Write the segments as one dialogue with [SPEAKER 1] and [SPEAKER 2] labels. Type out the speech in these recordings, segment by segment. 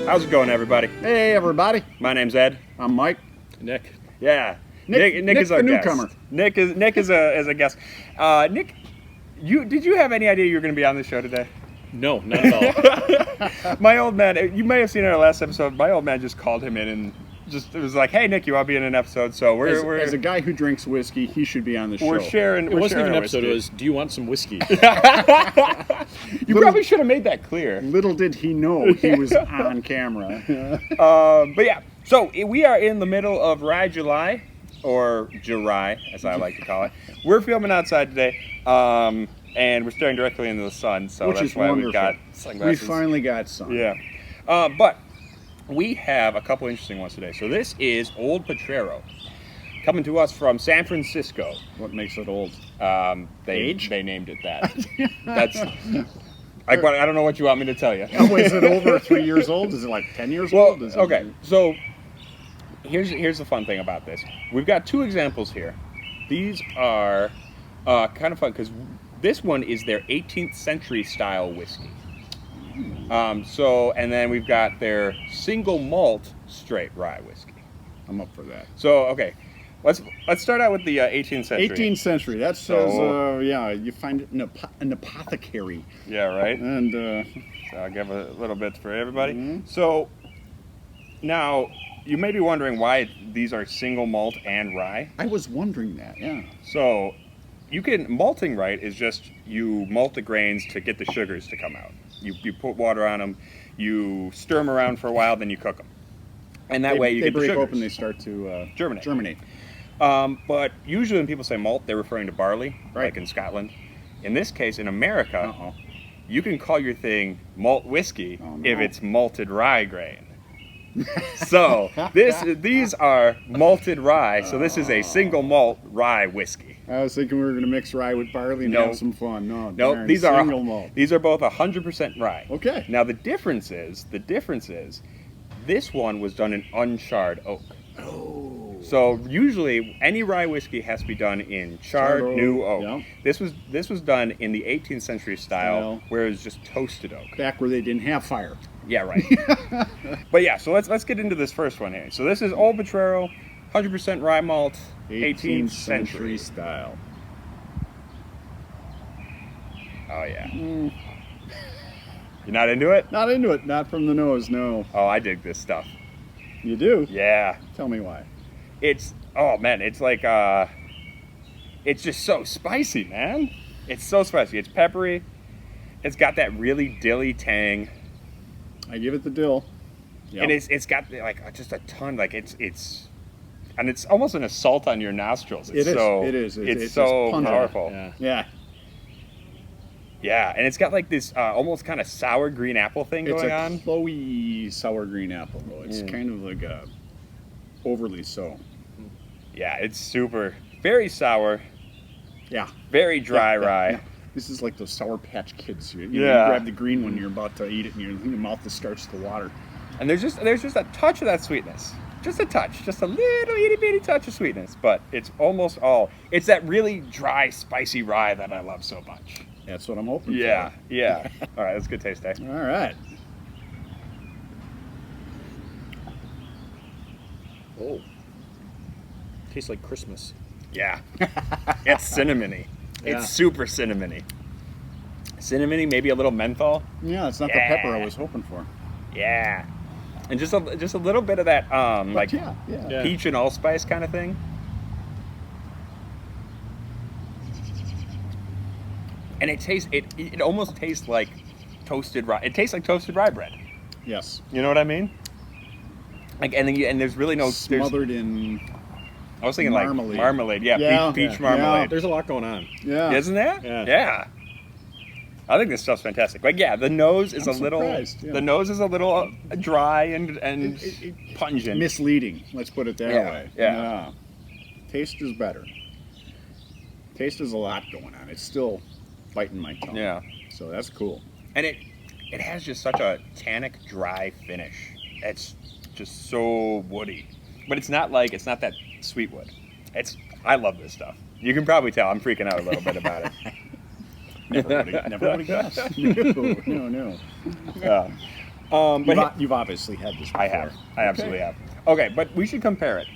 [SPEAKER 1] How's it going, everybody?
[SPEAKER 2] Hey, everybody.
[SPEAKER 1] My name's Ed.
[SPEAKER 2] I'm Mike.
[SPEAKER 3] Nick.
[SPEAKER 1] Yeah. Nick is our
[SPEAKER 2] the
[SPEAKER 1] guest.
[SPEAKER 2] newcomer.
[SPEAKER 1] Nick is a guest. Nick, did you have any idea you were going to be on the show today?
[SPEAKER 3] No, not at all.
[SPEAKER 1] My old man, you may have seen in our last episode, my old man just called him in and it was like, hey, Nick, you want to be in an episode? So we're
[SPEAKER 2] As a guy who drinks whiskey, he should be on the show.
[SPEAKER 1] We're sharing.
[SPEAKER 3] It wasn't even an episode.
[SPEAKER 1] whiskey.
[SPEAKER 3] It was, do you want some whiskey?
[SPEAKER 1] You probably should have made that clear.
[SPEAKER 2] Little did he know he was on camera.
[SPEAKER 1] But yeah, so we are in the middle of Rye July, or July, as I like to call it. We're filming outside today, and we're staring directly into the sun, so
[SPEAKER 2] Which
[SPEAKER 1] that's
[SPEAKER 2] is
[SPEAKER 1] why
[SPEAKER 2] wonderful.
[SPEAKER 1] we've got
[SPEAKER 2] We
[SPEAKER 1] sunglasses.
[SPEAKER 2] finally got some.
[SPEAKER 1] Yeah. But we have a couple interesting ones today. So this is Old Potrero, coming to us from San Francisco.
[SPEAKER 2] What makes it old?
[SPEAKER 1] Age? They named it that. That's. I don't know what you want me to tell you.
[SPEAKER 2] Oh, is it over 3 years old? Is it like 10 years old? Is it...
[SPEAKER 1] Okay. So here's the fun thing about this. We've got two examples here. These are kind of fun because this one is their 18th century style whiskey. And then we've got their single malt straight rye whiskey.
[SPEAKER 2] I'm up for that.
[SPEAKER 1] So okay, let's start out with the 18th century.
[SPEAKER 2] 18th century. That says, yeah, you find it in an apothecary.
[SPEAKER 1] Yeah, right.
[SPEAKER 2] And
[SPEAKER 1] So I'll give a little bit for everybody.
[SPEAKER 2] Mm-hmm.
[SPEAKER 1] So now you may be wondering why these are single malt and rye.
[SPEAKER 2] I was wondering that. Yeah.
[SPEAKER 1] So malting right is just you malt the grains to get the sugars to come out. You put water on them, you stir them around for a while, then you cook them. And that way you get the
[SPEAKER 2] break
[SPEAKER 1] sugars.
[SPEAKER 2] open, they start to
[SPEAKER 1] Germinate. But usually when people say malt, they're referring to barley,
[SPEAKER 2] Right.
[SPEAKER 1] like in Scotland. In this case, in America,
[SPEAKER 2] Uh-oh.
[SPEAKER 1] you can call your thing malt whiskey
[SPEAKER 2] Oh, no.
[SPEAKER 1] if it's malted rye grain. So these are malted rye, so this is a single malt rye whiskey.
[SPEAKER 2] I was thinking we were going to mix rye with barley and
[SPEAKER 1] No.
[SPEAKER 2] have some fun. No,
[SPEAKER 1] No,
[SPEAKER 2] darn,
[SPEAKER 1] these
[SPEAKER 2] single malt.
[SPEAKER 1] are both 100% rye.
[SPEAKER 2] Okay.
[SPEAKER 1] Now the difference is this one was done in uncharred oak.
[SPEAKER 2] Oh.
[SPEAKER 1] So usually any rye whiskey has to be done in charred
[SPEAKER 2] Charred
[SPEAKER 1] new
[SPEAKER 2] oak,
[SPEAKER 1] oak.
[SPEAKER 2] yeah.
[SPEAKER 1] This was done in the 18th century style, where it was just toasted oak.
[SPEAKER 2] Back where they didn't have fire.
[SPEAKER 1] Yeah, right. But yeah, so let's get into this first one here. So this is Old Potrero, 100% rye malt, 18th century
[SPEAKER 2] style.
[SPEAKER 1] Oh yeah. You're not into it?
[SPEAKER 2] Not into it. Not from the nose, no.
[SPEAKER 1] Oh, I dig this stuff.
[SPEAKER 2] You do?
[SPEAKER 1] Yeah.
[SPEAKER 2] Tell me why.
[SPEAKER 1] It's like it's just so spicy, man. It's so spicy. It's peppery. It's got that really dilly tang.
[SPEAKER 2] I give it the dill. Yep.
[SPEAKER 1] And it's got like just a ton, like it's almost an assault on your nostrils. It's
[SPEAKER 2] It is.
[SPEAKER 1] so,
[SPEAKER 2] It is.
[SPEAKER 1] It's
[SPEAKER 2] just
[SPEAKER 1] so
[SPEAKER 2] pungent.
[SPEAKER 1] powerful.
[SPEAKER 3] Yeah.
[SPEAKER 2] Yeah.
[SPEAKER 1] Yeah, and it's got like this almost kind of sour green apple thing
[SPEAKER 2] It's
[SPEAKER 1] going
[SPEAKER 2] a
[SPEAKER 1] on.
[SPEAKER 2] Chloe sour green apple, though. It's kind of like a overly so.
[SPEAKER 1] Yeah, it's super, very sour,
[SPEAKER 2] Yeah.
[SPEAKER 1] very dry
[SPEAKER 2] Yeah,
[SPEAKER 1] rye.
[SPEAKER 2] yeah. This is like those Sour Patch Kids. You
[SPEAKER 1] Yeah.
[SPEAKER 2] grab the green one, you're about to eat it, and your mouth just starts to water.
[SPEAKER 1] And there's just a touch of that sweetness. Just a touch, just a little itty bitty touch of sweetness, but it's almost all. It's that really dry, spicy rye that I love so much.
[SPEAKER 2] That's what I'm hoping
[SPEAKER 1] Yeah, yeah. All right, that's a good taste, eh?
[SPEAKER 2] for. All right.
[SPEAKER 3] Oh. Tastes like Christmas.
[SPEAKER 1] Yeah. It's cinnamony.
[SPEAKER 3] Yeah.
[SPEAKER 1] It's super cinnamony. Cinnamony, maybe a little menthol.
[SPEAKER 2] Yeah, it's not
[SPEAKER 1] Yeah.
[SPEAKER 2] the pepper I was hoping for.
[SPEAKER 1] Yeah. And just a little bit of that like
[SPEAKER 2] Yeah.
[SPEAKER 3] Yeah.
[SPEAKER 1] peach and allspice kind of thing. And it almost tastes like toasted rye. It tastes like toasted rye bread.
[SPEAKER 2] Yes.
[SPEAKER 1] You know what I mean? Like and there's really no
[SPEAKER 2] Smothered in.
[SPEAKER 1] I was thinking
[SPEAKER 2] marmalade.
[SPEAKER 1] like marmalade. Yeah,
[SPEAKER 2] Yeah.
[SPEAKER 1] peach
[SPEAKER 2] Yeah.
[SPEAKER 1] marmalade.
[SPEAKER 3] There's a lot going on.
[SPEAKER 2] Yeah.
[SPEAKER 1] Isn't there?
[SPEAKER 3] Yeah.
[SPEAKER 1] Yeah. I think this stuff's fantastic. Like, yeah, the nose is
[SPEAKER 2] I'm
[SPEAKER 1] a little
[SPEAKER 2] surprised, yeah.
[SPEAKER 1] the nose is a little dry and
[SPEAKER 2] It-
[SPEAKER 1] pungent.
[SPEAKER 2] Misleading. Let's put it that
[SPEAKER 1] Yeah,
[SPEAKER 2] way.
[SPEAKER 1] yeah.
[SPEAKER 2] Taste is better. Taste is a lot going on. It's still biting my tongue.
[SPEAKER 1] Yeah.
[SPEAKER 2] So that's cool.
[SPEAKER 1] And it has just such a tannic, dry finish. It's just so woody, but it's not that sweet wood. I love this stuff. You can probably tell I'm freaking out a little bit about it.
[SPEAKER 2] Never would have guessed. No.
[SPEAKER 1] Yeah. But
[SPEAKER 2] You've obviously had this before.
[SPEAKER 1] I have. I absolutely have. Okay, but we should compare it.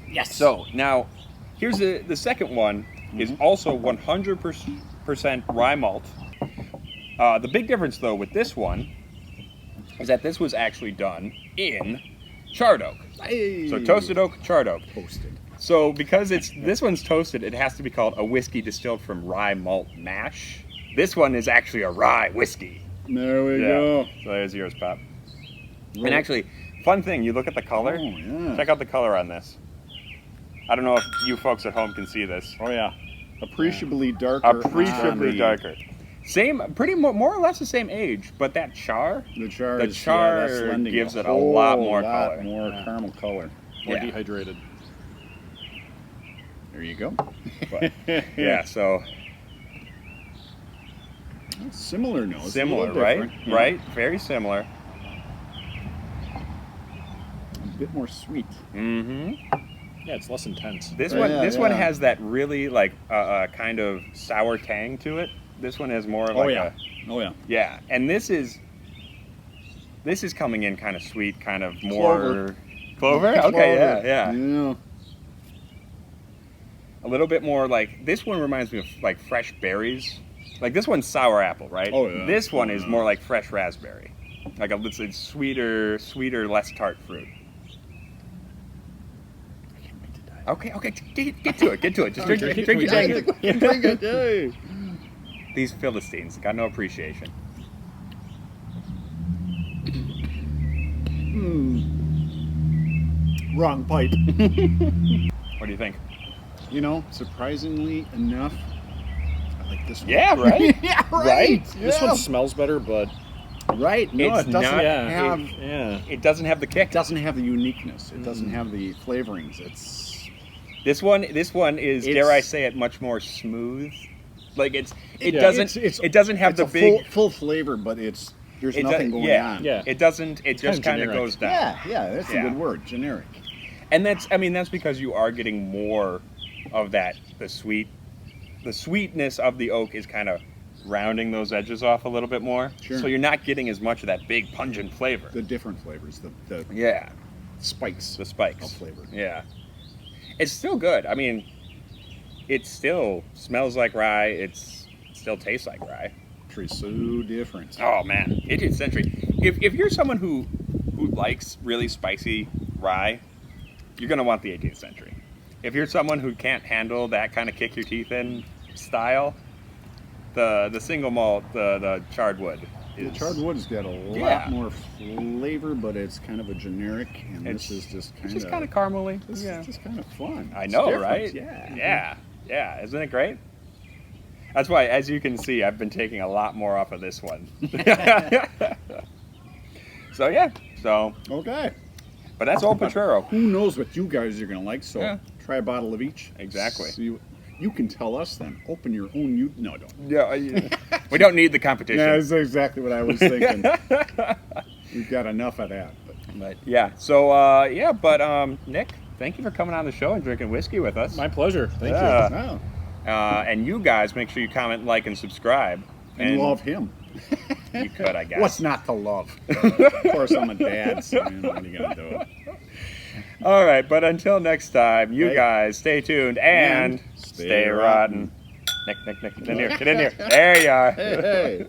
[SPEAKER 2] Yes.
[SPEAKER 1] So now, here's the second one is also 100% rye malt. The big difference though with this one is that this was actually done in charred oak.
[SPEAKER 2] Hey.
[SPEAKER 1] So toasted oak, charred oak.
[SPEAKER 2] Toasted.
[SPEAKER 1] So because this one's toasted, it has to be called a whiskey distilled from rye malt mash. This one is actually a rye whiskey.
[SPEAKER 2] There we go.
[SPEAKER 1] So there's yours, Pop. And actually, fun thing, you look at the color.
[SPEAKER 2] Oh, yeah.
[SPEAKER 1] Check out the color on this. I don't know if you folks at home can see this.
[SPEAKER 2] Oh, yeah. Appreciably darker.
[SPEAKER 1] Appreciably
[SPEAKER 2] on the-
[SPEAKER 1] darker. Same, pretty more or less the same age, but that char,
[SPEAKER 2] The char,
[SPEAKER 1] The
[SPEAKER 2] is,
[SPEAKER 1] char
[SPEAKER 2] that's lending
[SPEAKER 1] gives it a lot more color.
[SPEAKER 2] more caramel color.
[SPEAKER 3] More
[SPEAKER 1] Yeah.
[SPEAKER 3] dehydrated.
[SPEAKER 2] There you go.
[SPEAKER 1] but, yeah. So
[SPEAKER 2] Similar nose. a
[SPEAKER 1] similar,
[SPEAKER 2] little
[SPEAKER 1] right?
[SPEAKER 2] different, yeah.
[SPEAKER 1] Right, very similar.
[SPEAKER 2] A bit more sweet.
[SPEAKER 1] Mm-hmm.
[SPEAKER 3] Yeah, it's less intense.
[SPEAKER 1] This
[SPEAKER 2] Yeah,
[SPEAKER 1] one,
[SPEAKER 2] yeah,
[SPEAKER 1] this one
[SPEAKER 2] yeah.
[SPEAKER 1] has that really like kind of sour tang to it. This one has more
[SPEAKER 2] Oh
[SPEAKER 1] like
[SPEAKER 2] yeah. Oh yeah.
[SPEAKER 1] yeah, and this is coming in kind of sweet, kind of more clover. Okay, yeah.
[SPEAKER 2] Yeah.
[SPEAKER 1] A little bit more like this one reminds me of like fresh berries. Like this one's sour apple, right?
[SPEAKER 2] Oh, yeah.
[SPEAKER 1] This one is
[SPEAKER 2] Yeah.
[SPEAKER 1] more like fresh raspberry, like it's sweeter, less tart fruit.
[SPEAKER 2] I can't wait to die.
[SPEAKER 1] Okay, get to it, Just drink,
[SPEAKER 2] Okay.
[SPEAKER 1] drink your
[SPEAKER 2] Drink
[SPEAKER 1] dang
[SPEAKER 2] it. Drink it. Hey.
[SPEAKER 1] These Philistines got no appreciation.
[SPEAKER 2] Wrong pipe.
[SPEAKER 1] What do you think?
[SPEAKER 2] You know, surprisingly enough, I like this one.
[SPEAKER 1] Yeah, right.
[SPEAKER 2] yeah,
[SPEAKER 1] Right?
[SPEAKER 3] This one smells better, but
[SPEAKER 2] Right. No,
[SPEAKER 1] It's
[SPEAKER 2] it doesn't
[SPEAKER 1] not-
[SPEAKER 2] have.
[SPEAKER 3] yeah.
[SPEAKER 1] It doesn't have the kick.
[SPEAKER 2] It doesn't have the uniqueness. It doesn't have the flavorings. It's
[SPEAKER 1] This one is,
[SPEAKER 2] It's-
[SPEAKER 1] dare I say it, much more smooth. Like it
[SPEAKER 3] Yeah.
[SPEAKER 1] doesn't it doesn't have
[SPEAKER 2] it's
[SPEAKER 1] the
[SPEAKER 2] a
[SPEAKER 1] big
[SPEAKER 2] full flavor, but there's
[SPEAKER 1] it
[SPEAKER 2] nothing
[SPEAKER 1] does-
[SPEAKER 2] going
[SPEAKER 1] yeah,
[SPEAKER 2] on.
[SPEAKER 3] Yeah.
[SPEAKER 1] It doesn't. It just kind of
[SPEAKER 3] generic.
[SPEAKER 1] goes down.
[SPEAKER 2] Yeah, that's
[SPEAKER 1] Yeah.
[SPEAKER 2] a good word. Generic.
[SPEAKER 1] And that's because you are getting more of that the sweetness of the oak is kind of rounding those edges off a little bit more.
[SPEAKER 2] Sure.
[SPEAKER 1] So you're not getting as much of that big pungent flavor.
[SPEAKER 2] The different flavors, the
[SPEAKER 1] Yeah,
[SPEAKER 2] spikes.
[SPEAKER 1] the spikes.
[SPEAKER 2] Of flavor.
[SPEAKER 1] Yeah, it's still good. I mean, it still smells like rye. It still tastes like rye.
[SPEAKER 2] It's so different.
[SPEAKER 1] Oh man, 18th century. If you're someone who likes really spicy rye, you're gonna want the 18th century. If you're someone who can't handle that kind of kick your teeth in style, the single malt, the charred wood.
[SPEAKER 2] The charred wood's got a lot
[SPEAKER 1] Yeah.
[SPEAKER 2] more flavor, but it's kind of a generic, and this is just
[SPEAKER 1] It's
[SPEAKER 2] kind
[SPEAKER 1] just kind of caramely.
[SPEAKER 2] This
[SPEAKER 1] Yeah.
[SPEAKER 2] is just kind of fun.
[SPEAKER 1] I
[SPEAKER 2] It's
[SPEAKER 1] know,
[SPEAKER 2] different,
[SPEAKER 1] right?
[SPEAKER 2] Yeah.
[SPEAKER 1] Yeah. Isn't it great? That's why, as you can see, I've been taking a lot more off of this one. So yeah.
[SPEAKER 2] Okay.
[SPEAKER 1] But that's Old Potrero.
[SPEAKER 2] Who knows what you guys are gonna like? So
[SPEAKER 1] Yeah.
[SPEAKER 2] try a bottle of each.
[SPEAKER 1] Exactly.
[SPEAKER 2] So you can tell us then. Open your own. No, don't.
[SPEAKER 1] Yeah. We don't need the competition.
[SPEAKER 2] Yeah, that's exactly what I was thinking. We've got enough of that.
[SPEAKER 1] But yeah. So Nick, thank you for coming on the show and drinking whiskey with us.
[SPEAKER 3] My pleasure. Thank
[SPEAKER 1] Yeah.
[SPEAKER 3] you.
[SPEAKER 2] Oh,
[SPEAKER 1] And you guys, make sure you comment, like, and subscribe.
[SPEAKER 2] and love him.
[SPEAKER 1] You could, I guess.
[SPEAKER 2] What's not to love? Of course, I'm a dad, so you know, what are you gonna do?
[SPEAKER 1] All right, but until next time, you
[SPEAKER 2] Right.
[SPEAKER 1] guys stay tuned and
[SPEAKER 2] And
[SPEAKER 1] stay rotten. Nick, get in here. There you are.
[SPEAKER 2] Hey.